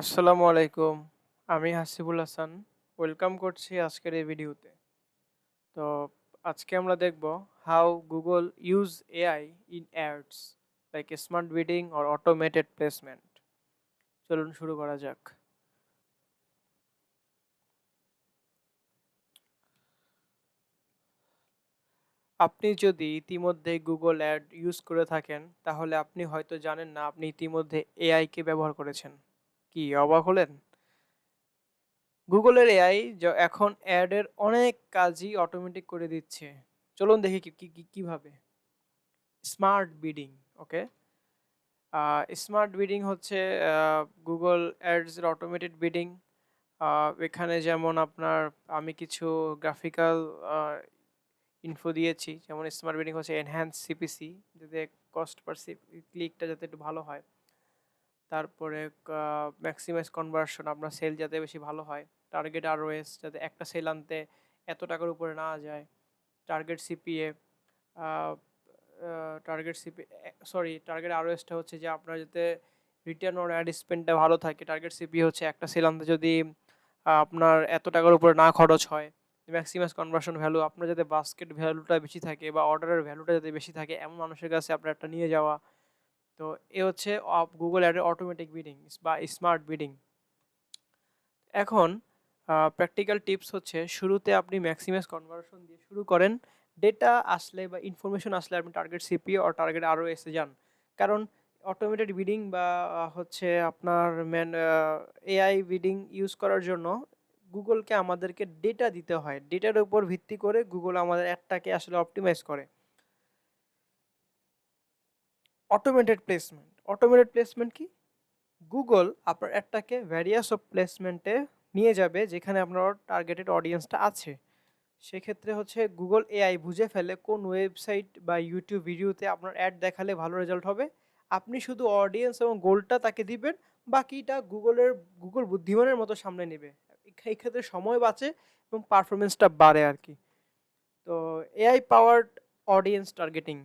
আসসালামু আলাইকুম। আমি হাসিবুল হাসান। ওয়েলকাম করছি আজকের এই ভিডিওতে। তো আজকে আমরা দেখব how Google use AI in ads like smart bidding or automated placement. চলুন শুরু করা যাক। আপনি যদি ইতিমধ্যে Google Ad ইউজ করে থাকেন, তাহলে আপনি হয়তো জানেন না আপনি ইতিমধ্যে AI কে ব্যবহার করেছেন। কি অবাক হলেন? Google এর AI এখন অ্যাড এর অনেক কাজই অটোমেটিক করে দিচ্ছে। চলুন দেখি কিভাবে? স্মার্ট বিডিং, ওকে? স্মার্ট বিডিং হচ্ছে Google Ads এর অটোমেটেড বিডিং। এখানে যেমন আমি কিছু গ্রাফিক্যাল আ ইনফো দিয়েছি। যেমন স্মার্ট বিডিং হচ্ছে এনহ্যান্স সিপিসি, যাতে কস্ট পার ক্লিকটা যাতে একটু ভালো হয়। তারপরে ম্যাক্সিমাইজ কনভার্সন, আপনার সেল যাতে বেশি ভালো হয়। টার্গেট আরওএস, যাতে একটা সেল আনতে এত টাকার উপরে না যায়। Target CPA, uh uh target CPA sorry target ROAS টা হচ্ছে যে আপনার যাতে রিটার্ন অন অ্যাড স্পেন্ড টা ভালো থাকে। টার্গেট সিপি হচ্ছে একটা সেল আনতে যদি আপনার এত টাকার উপরে না খরচ হয়। ম্যাক্সিমাইজ কনভার্সন ভ্যালু, আপনার যাতে বাস্কেট ভ্যালুটা বেশি থাকে বা অর্ডারের ভ্যালুটা যাতে বেশি থাকে, এমন মানুষের কাছে আপনার একটা নিয়ে যাওয়া। তো এ হচ্ছে Google Ad এর অটোমেটিক বিডিং বা স্মার্ট বিডিং। এখন প্র্যাকটিক্যাল টিপস হচ্ছে, শুরুতে আপনি ম্যাক্সিমাইজ কনভার্সন দিয়ে শুরু করেন। ডেটা আসলে বা ইনফরমেশন আসলে আপনি target CPA or target ROS এ যান। কারণ অটোমেটেড বিডিং বা হচ্ছে আপনার এআই বিডিং ইউজ করার জন্য গুগলকে আমাদেরকে ডেটা দিতে হয়। ডেটার উপর ভিত্তি করে গুগল আমাদের অ্যাডটাকে আসলে অপটিমাইজ করে। অটোমেটেড প্লেসমেন্ট কি? গুগল আপনার অ্যাডটাকে ভ্যারিয়াস অফ প্লেসমেন্টে নিয়ে যাবে যেখানে আপনার টার্গেটেড অডিয়েন্সটা আছে। সেক্ষেত্রে হচ্ছে গুগল এআই বুঝে ফেলে কোন ওয়েবসাইট বা ইউটিউব ভিডিওতে আপনার অ্যাড দেখালে ভালো রেজাল্ট হবে। আপনি শুধু অডিয়েন্স এবং গোলটা তাকে দিবেন, বাকিটা গুগল বুদ্ধিমানের মতো সামলে নেবে। এই ক্ষেত্রে সময় বাঁচে এবং পারফরম্যান্সটা বাড়ে আরকি। তো এআই পাওয়ারড অডিয়েন্স টার্গেটিং।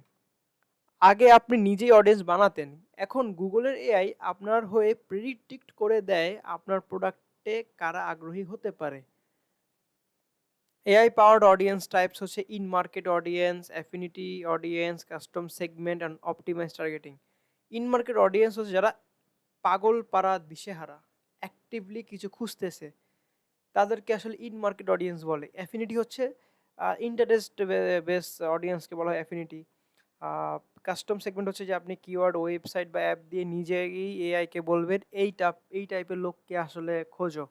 আগে আপনি নিজেই অডিয়েন্স বানাতেন। এখন গুগলের এআই আপনার হয়ে প্রেডিক্ট করে দেয় আপনার প্রোডাক্টে কারা আগ্রহী হতে পারে। এআই পাওয়ার্ড অডিয়েন্স টাইপস হচ্ছে in market audience, affinity audience, custom segment and optimise targeting. In market audience হচ্ছে যারা পাগল পাড়া দিশেহারা, অ্যাক্টিভলি কিছু খুঁজতেছে, তাদেরকে আসলে ইন মার্কেট অডিয়েন্স বলে। অ্যাফিনিটি হচ্ছে ইন্টারেস্ট বেস অডিয়েন্সকে বলা হয় অ্যাফিনিটি। কাস্টম সেগমেন্ট হচ্ছে যে আপনি কিওয়ার্ড, ওয়েবসাইট বা অ্যাপ দিয়ে নিজেই এআইকে বলবেন এই টাইপের লোককে আসলে খোঁজো।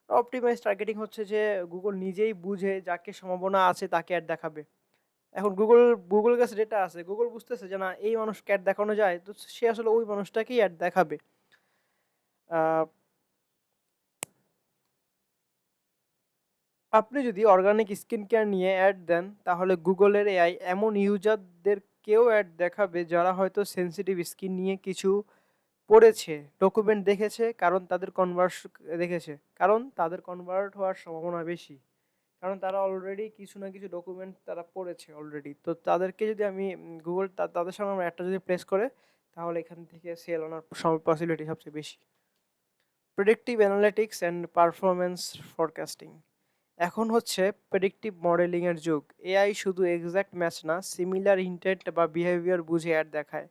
অপটিমাইজ টার্গেটিং হচ্ছে যে গুগল নিজেই বুঝে যাকে সম্ভাবনা আছে তাকে অ্যাড দেখাবে। এখন গুগলের কাছে ডেটা আছে। গুগল বুঝতেছে যে না, এই মানুষকে অ্যাড দেখানো যায়। তো সে আসলে ওই মানুষটাকেই অ্যাড দেখাবে। আ আপনি যদি অর্গানিক স্কিন কেয়ার নিয়ে অ্যাড দেন, তাহলে গুগলের এআই এমন ইউজারদেরকেও অ্যাড দেখাবে যারা হয়তো সেনসিটিভ স্কিন নিয়ে কিছু পড়েছে, ডকুমেন্ট দেখেছে, কারণ তাদের কনভার্ট হওয়ার সম্ভাবনা বেশি। কারণ তারা অলরেডি কিছু না কিছু ডকুমেন্ট তারা পড়েছে অলরেডি। তো তাদেরকে যদি আমি গুগল তাদের সামনে আমার অ্যাডটা যদি প্লেস করে, তাহলে এখান থেকে সেল আনার পসিবিলিটি সবচেয়ে বেশি। Predictive analytics and performance forecasting. এখন হচ্ছে প্রেডিক্টিভ মডেলিং এর যুগ। এআই শুধু এক্সাক্ট ম্যাচ না, সিমিলার ইনটেন্ট বা বিহেভিয়ার বুঝে অ্যাড দেখায়।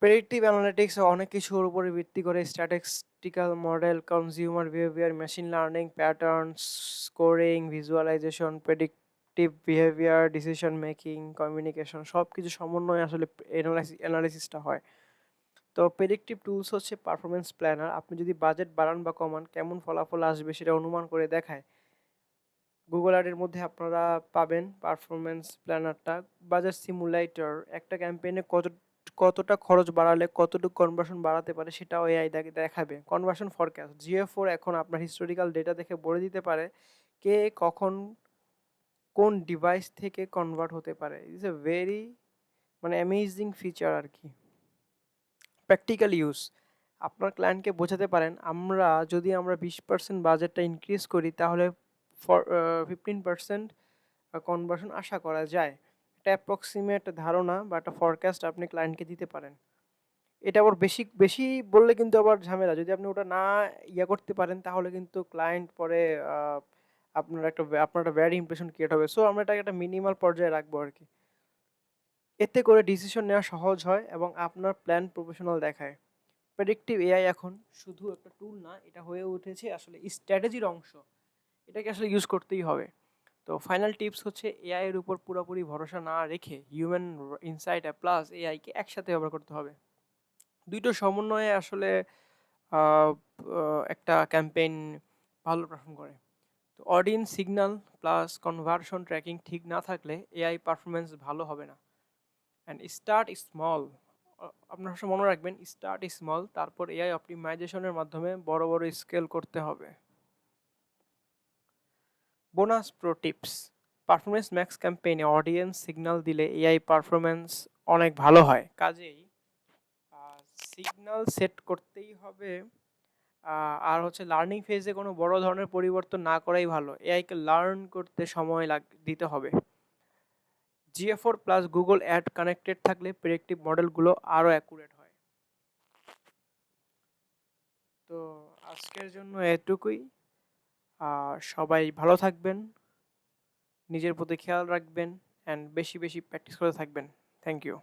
প্রেডিক্টিভ অ্যানালিটিক্স অনেক কিছুর উপরে ভিত্তি করে statistical model, consumer behaviour, machine learning, patterns, scoring, visualisation, predictive behaviour, decision making, communication, সব কিছু সমন্বয়ে আসলে অ্যানালাইসিসটা হয়। তো প্রেডিক্টিভ টুলস হচ্ছে পারফরম্যান্স প্ল্যানার। আপনি যদি বাজেট বাড়ান বা কমান, কেমন ফলাফল আসবে সেটা অনুমান করে দেখায়। গুগল অ্যাডের মধ্যে আপনারা পাবেন পারফরম্যান্স প্ল্যানারটা। বাজার সিমুলেটর, একটা ক্যাম্পেইনে কতটা খরচ বাড়ালে কতটুকু কনভার্সন বাড়াতে পারে সেটাও এআই দেখাবে। কনভার্সন ফরকাস্ট, GA4 এখন আপনার হিস্টোরিক্যাল ডেটা দেখে বলে দিতে পারে কে কখন কোন ডিভাইস থেকে কনভার্ট হতে পারে। It's a very amazing feature আরকি। প্র্যাকটিক্যাল ইউজ, আপনার ক্লায়েন্টকে বোঝাতে পারেন আমরা 20% বাজেটটা ইনক্রিজ করি, তাহলে 15% কনভার্সন আশা করা যায়। একটা অ্যাপ্রক্সিমেট ধারণা বা একটা ফরকাস্ট আপনি ক্লায়েন্টকে দিতে পারেন। এটা আবার বেশি বেশি বললে কিন্তু আবার ঝামেলা। যদি আপনি ওটা না করতে পারেন তাহলে কিন্তু ক্লায়েন্ট পরে আ আপনার একটা ব্যাড ইমপ্রেশন ক্রিয়েট হবে। সো আমরা এটাকে একটা মিনিমাল পর্যায়ে রাখবো আরকি। এতে করে ডিসিশন নেওয়া সহজ হয় এবং আপনার প্ল্যান প্রফেশনাল দেখায়। প্রেডিক্টিভ এআই এখন শুধু একটা টুল না, এটা হয়ে উঠেছে আসলে স্ট্র্যাটেজির অংশ। এটাকে আসলে ইউজ করতেই হবে। তো ফাইনাল টিপস হচ্ছে এআই এর উপর পুরোপুরি ভরসা না রেখে হিউম্যান ইনসাইট প্লাস এআই কে একসাথে ব্যবহার করতে হবে। দুইটো সমন্বয়ে আসলে আ আ একটা ক্যাম্পেইন ভালো পারফর্ম করে। তো audience signal plus conversion tracking ঠিক না থাকলে এআই পারফরম্যান্স ভালো হবে না। And start small. আপনার সবসময় মনে রাখবেন স্টার্ট স্মল, তারপর এআই অপটিমাইজেশনের মাধ্যমে বড় বড় স্কেল করতে হবে। Bonus pro tips: performance max ক্যাম্পেইনে অডিয়েন্স সিগন্যাল দিলে এআই পারফরমেন্স অনেক ভালো হয়। কাজেই সিগন্যাল সেট করতেই হবে। আর হচ্ছে লার্নিং ফেজে কোনো বড় ধরনের পরিবর্তন না করাই ভালো। এআইকে লার্ন করতে সময় দিতে হবে। GA4 plus Google ad connected থাকলে প্রেডিক্টিভ মডেলগুলো আরও অ্যাকুরেট হয়। তো আজকের জন্য এটুকুই। সবাই ভালো থাকবেন, নিজের প্রতি খেয়াল রাখবেন অ্যান্ড বেশি বেশি প্র্যাকটিস করে থাকবেন। Thank you.